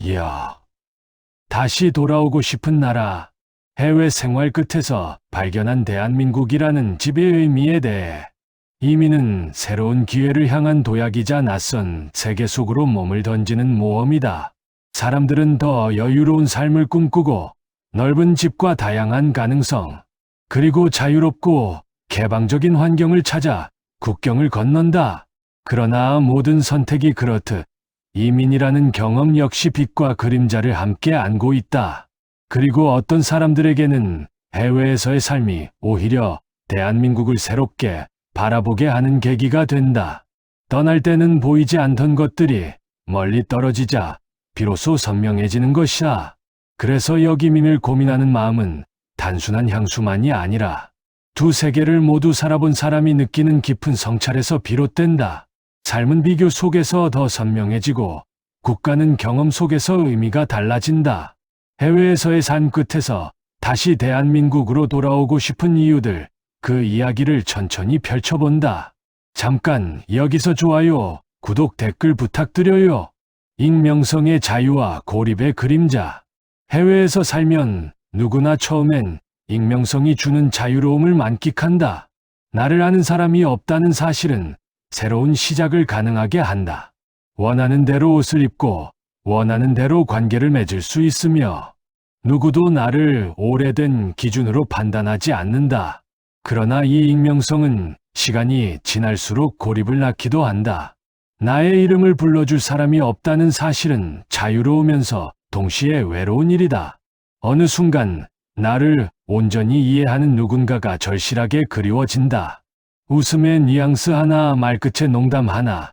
이야, 다시 돌아오고 싶은 나라, 해외 생활 끝에서 발견한 대한민국이라는 집의 의미에 대해 이민은 새로운 기회를 향한 도약이자 낯선 세계 속으로 몸을 던지는 모험이다. 사람들은 더 여유로운 삶을 꿈꾸고 넓은 집과 다양한 가능성, 그리고 자유롭고 개방적인 환경을 찾아 국경을 건넌다. 그러나 모든 선택이 그렇듯 이민이라는 경험 역시 빛과 그림자를 함께 안고 있다. 그리고 어떤 사람들에게는 해외에서의 삶이 오히려 대한민국을 새롭게 바라보게 하는 계기가 된다. 떠날 때는 보이지 않던 것들이 멀리 떨어지자 비로소 선명해지는 것이다. 그래서 여기민을 고민하는 마음은 단순한 향수만이 아니라 두 세계를 모두 살아본 사람이 느끼는 깊은 성찰에서 비롯된다. 삶은 비교 속에서 더 선명해지고 국가는 경험 속에서 의미가 달라진다. 해외에서의 삶 끝에서 다시 대한민국으로 돌아오고 싶은 이유들, 그 이야기를 천천히 펼쳐본다. 잠깐 여기서 좋아요, 구독, 댓글 부탁드려요. 익명성의 자유와 고립의 그림자. 해외에서 살면 누구나 처음엔 익명성이 주는 자유로움을 만끽한다. 나를 아는 사람이 없다는 사실은 새로운 시작을 가능하게 한다. 원하는 대로 옷을 입고 원하는 대로 관계를 맺을 수 있으며 누구도 나를 오래된 기준으로 판단하지 않는다. 그러나 이 익명성은 시간이 지날수록 고립을 낳기도 한다. 나의 이름을 불러줄 사람이 없다는 사실은 자유로우면서 동시에 외로운 일이다. 어느 순간 나를 온전히 이해하는 누군가가 절실하게 그리워진다. 웃음의 뉘앙스 하나, 말끝의 농담 하나,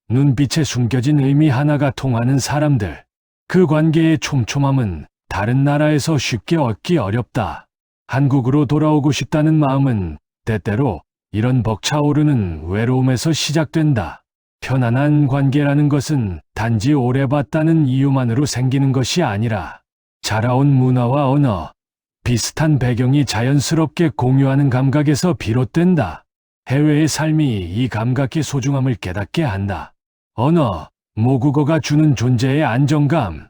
눈빛에 숨겨진 의미 하나가 통하는 사람들. 그 관계의 촘촘함은 다른 나라에서 쉽게 얻기 어렵다. 한국으로 돌아오고 싶다는 마음은 때때로 이런 벅차오르는 외로움에서 시작된다. 편안한 관계라는 것은 단지 오래 봤다는 이유만으로 생기는 것이 아니라 자라온 문화와 언어, 비슷한 배경이 자연스럽게 공유하는 감각에서 비롯된다. 해외의 삶이 이 감각의 소중함을 깨닫게 한다. 언어, 모국어가 주는 존재의 안정감.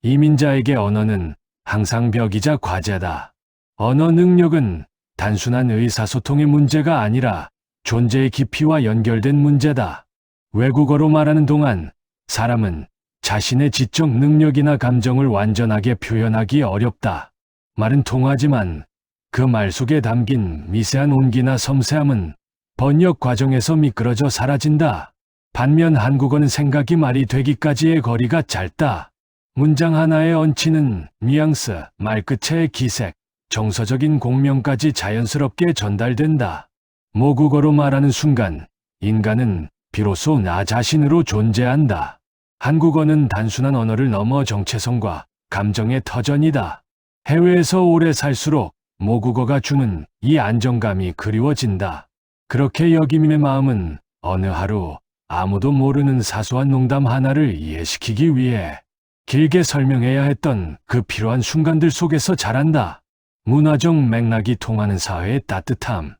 이민자에게 언어는 항상 벽이자 과제다. 언어 능력은 단순한 의사소통의 문제가 아니라 존재의 깊이와 연결된 문제다. 외국어로 말하는 동안 사람은 자신의 지적 능력이나 감정을 완전하게 표현하기 어렵다. 말은 통하지만 그 말 속에 담긴 미세한 온기나 섬세함은 번역 과정에서 미끄러져 사라진다. 반면 한국어는 생각이 말이 되기까지의 거리가 짧다. 문장 하나에 얹히는 뉘앙스, 말끝의 기색, 정서적인 공명까지 자연스럽게 전달된다. 모국어로 말하는 순간 인간은 비로소 나 자신으로 존재한다. 한국어는 단순한 언어를 넘어 정체성과 감정의 터전이다. 해외에서 오래 살수록 모국어가 주는 이 안정감이 그리워진다. 그렇게 여기민의 마음은 어느 하루 아무도 모르는 사소한 농담 하나를 이해시키기 위해 길게 설명해야 했던 그 필요한 순간들 속에서 자란다. 문화적 맥락이 통하는 사회의 따뜻함.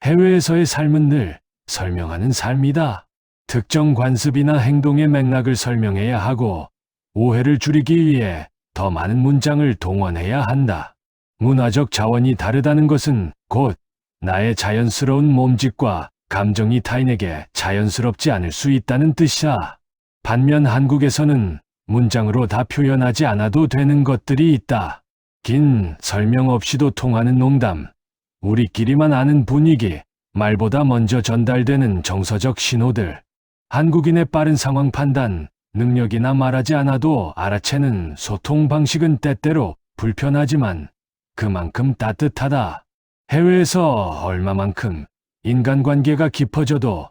해외에서의 삶은 늘 설명하는 삶이다. 특정 관습이나 행동의 맥락을 설명해야 하고 오해를 줄이기 위해 더 많은 문장을 동원해야 한다. 문화적 자원이 다르다는 것은 곧 나의 자연스러운 몸짓과 감정이 타인에게 자연스럽지 않을 수 있다는 뜻이다. 반면 한국에서는 문장으로 다 표현하지 않아도 되는 것들이 있다. 긴 설명 없이도 통하는 농담, 우리끼리만 아는 분위기, 말보다 먼저 전달되는 정서적 신호들. 한국인의 빠른 상황 판단, 능력이나 말하지 않아도 알아채는 소통 방식은 때때로 불편하지만 그만큼 따뜻하다. 해외에서 얼마만큼 인간관계가 깊어져도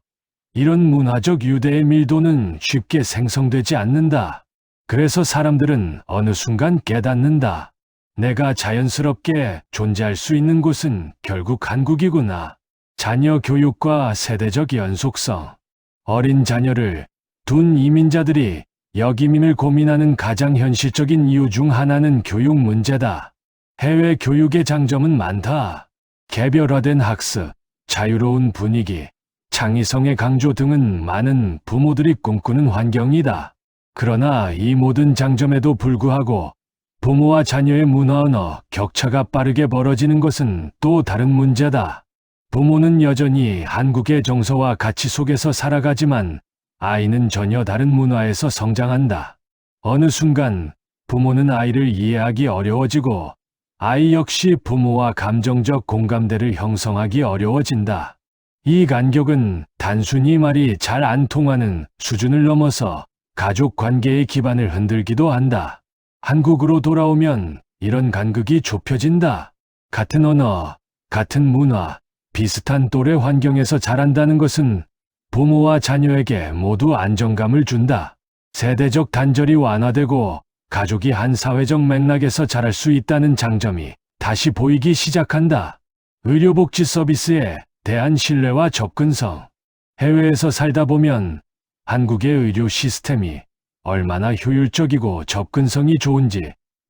이런 문화적 유대의 밀도는 쉽게 생성되지 않는다. 그래서 사람들은 어느 순간 깨닫는다. 내가 자연스럽게 존재할 수 있는 곳은 결국 한국이구나. 자녀 교육과 세대적 연속성. 어린 자녀를 둔 이민자들이 여기민을 고민하는 가장 현실적인 이유 중 하나는 교육 문제다. 해외 교육의 장점은 많다. 개별화된 학습, 자유로운 분위기, 창의성의 강조 등은 많은 부모들이 꿈꾸는 환경이다. 그러나 이 모든 장점에도 불구하고 부모와 자녀의 문화 언어 격차가 빠르게 벌어지는 것은 또 다른 문제다. 부모는 여전히 한국의 정서와 가치 속에서 살아가지만 아이는 전혀 다른 문화에서 성장한다. 어느 순간 부모는 아이를 이해하기 어려워지고 아이 역시 부모와 감정적 공감대를 형성하기 어려워진다. 이 간격은 단순히 말이 잘 안 통하는 수준을 넘어서 가족 관계의 기반을 흔들기도 한다. 한국으로 돌아오면 이런 간극이 좁혀진다. 같은 언어, 같은 문화, 비슷한 또래 환경에서 자란다는 것은 부모와 자녀에게 모두 안정감을 준다. 세대적 단절이 완화되고 가족이 한 사회적 맥락에서 자랄 수 있다는 장점이 다시 보이기 시작한다. 의료복지 서비스에 대한 신뢰와 접근성. 해외에서 살다 보면 한국의 의료 시스템이 얼마나 효율적이고 접근성이 좋은지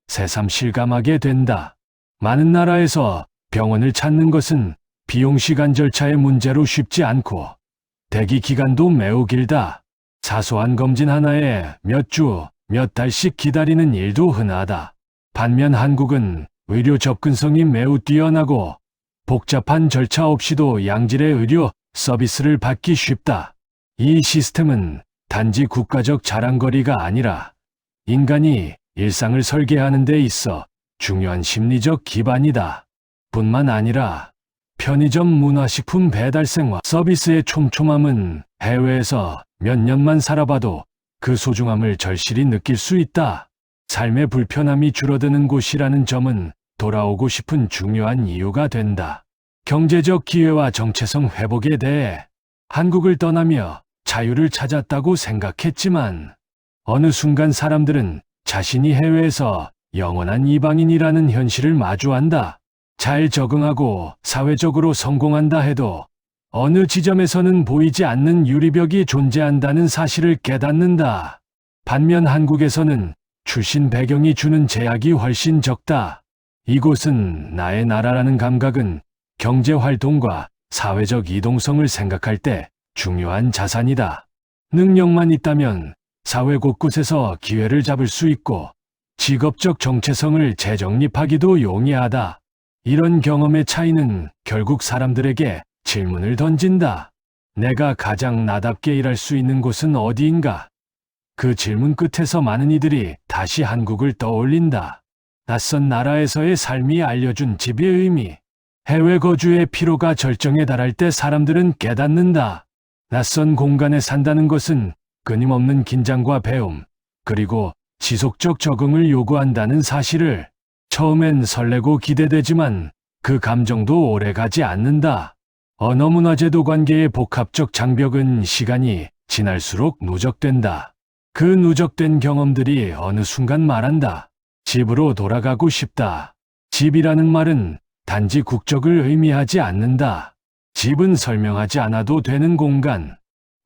새삼 실감하게 된다. 많은 나라에서 병원을 찾는 것은 비용 시간 절차의 문제로 쉽지 않고 대기 기간도 매우 길다. 사소한 검진 하나에 몇 주, 몇 달씩 기다리는 일도 흔하다. 반면 한국은 의료 접근성이 매우 뛰어나고 복잡한 절차 없이도 양질의 의료 서비스를 받기 쉽다. 이 시스템은 단지 국가적 자랑거리가 아니라 인간이 일상을 설계하는 데 있어 중요한 심리적 기반이다. 뿐만 아니라 편의점 문화식품 배달생활 서비스의 촘촘함은 해외에서 몇 년만 살아봐도 그 소중함을 절실히 느낄 수 있다. 삶의 불편함이 줄어드는 곳이라는 점은 돌아오고 싶은 중요한 이유가 된다. 경제적 기회와 정체성 회복에 대해 한국을 떠나며 자유를 찾았다고 생각했지만 어느 순간 사람들은 자신이 해외에서 영원한 이방인이라는 현실을 마주한다. 잘 적응하고 사회적으로 성공한다 해도 어느 지점에서는 보이지 않는 유리벽이 존재한다는 사실을 깨닫는다. 반면 한국에서는 출신 배경이 주는 제약이 훨씬 적다. 이곳은 나의 나라라는 감각은 경제활동과 사회적 이동성을 생각할 때 중요한 자산이다. 능력만 있다면 사회 곳곳에서 기회를 잡을 수 있고 직업적 정체성을 재정립하기도 용이하다. 이런 경험의 차이는 결국 사람들에게 질문을 던진다. 내가 가장 나답게 일할 수 있는 곳은 어디인가? 그 질문 끝에서 많은 이들이 다시 한국을 떠올린다. 낯선 나라에서의 삶이 알려준 집의 의미. 해외 거주의 피로가 절정에 달할 때 사람들은 깨닫는다. 낯선 공간에 산다는 것은 끊임없는 긴장과 배움, 그리고 지속적 적응을 요구한다는 사실을. 처음엔 설레고 기대되지만 그 감정도 오래가지 않는다. 언어 문화제도 관계의 복합적 장벽은 시간이 지날수록 누적된다. 그 누적된 경험들이 어느 순간 말한다. 집으로 돌아가고 싶다. 집이라는 말은 단지 국적을 의미하지 않는다. 집은 설명하지 않아도 되는 공간.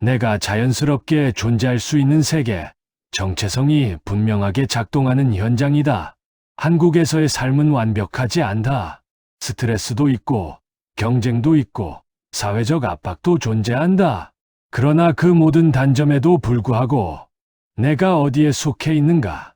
내가 자연스럽게 존재할 수 있는 세계. 정체성이 분명하게 작동하는 현장이다. 한국에서의 삶은 완벽하지 않다. 스트레스도 있고, 경쟁도 있고, 사회적 압박도 존재한다. 그러나 그 모든 단점에도 불구하고 내가 어디에 속해 있는가?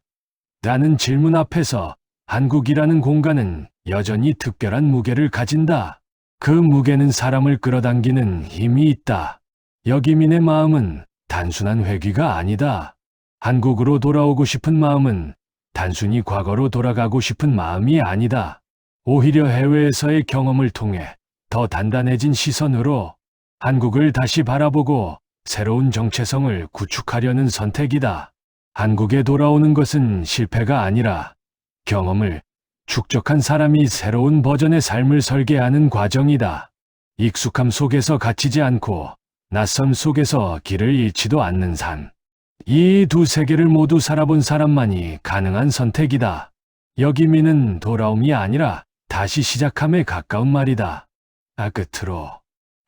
라는 질문 앞에서 한국이라는 공간은 여전히 특별한 무게를 가진다. 그 무게는 사람을 끌어당기는 힘이 있다. 여기민의 마음은 단순한 회귀가 아니다. 한국으로 돌아오고 싶은 마음은 단순히 과거로 돌아가고 싶은 마음이 아니다. 오히려 해외에서의 경험을 통해 더 단단해진 시선으로 한국을 다시 바라보고 새로운 정체성을 구축하려는 선택이다. 한국에 돌아오는 것은 실패가 아니라 경험을 축적한 사람이 새로운 버전의 삶을 설계하는 과정이다. 익숙함 속에서 갇히지 않고 낯섦 속에서 길을 잃지도 않는 삶. 이 두 세계를 모두 살아본 사람만이 가능한 선택이다. 여기민은 돌아옴이 아니라 다시 시작함에 가까운 말이다. 끝으로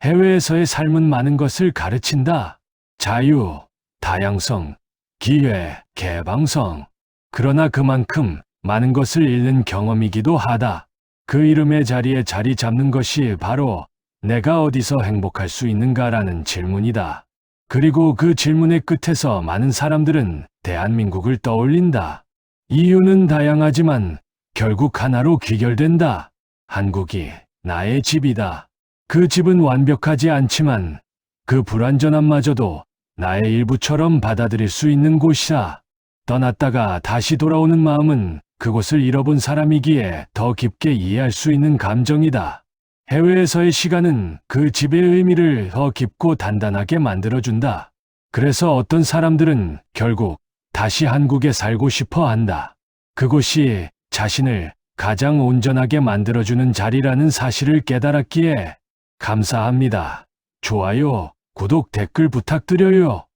해외에서의 삶은 많은 것을 가르친다. 자유, 다양성, 기회, 개방성. 그러나 그만큼 많은 것을 잃는 경험이기도 하다. 그 이름의 자리에 자리 잡는 것이 바로 내가 어디서 행복할 수 있는가라는 질문이다. 그리고 그 질문의 끝에서 많은 사람들은 대한민국을 떠올린다. 이유는 다양하지만 결국 하나로 귀결된다. 한국이 나의 집이다. 그 집은 완벽하지 않지만 그 불완전함마저도 나의 일부처럼 받아들일 수 있는 곳이다. 떠났다가 다시 돌아오는 마음은 그곳을 잃어본 사람이기에 더 깊게 이해할 수 있는 감정이다. 해외에서의 시간은 그 집의 의미를 더 깊고 단단하게 만들어준다. 그래서 어떤 사람들은 결국 다시 한국에 살고 싶어 한다. 그곳이 자신을 가장 온전하게 만들어주는 자리라는 사실을 깨달았기에 감사합니다. 좋아요, 구독, 댓글 부탁드려요.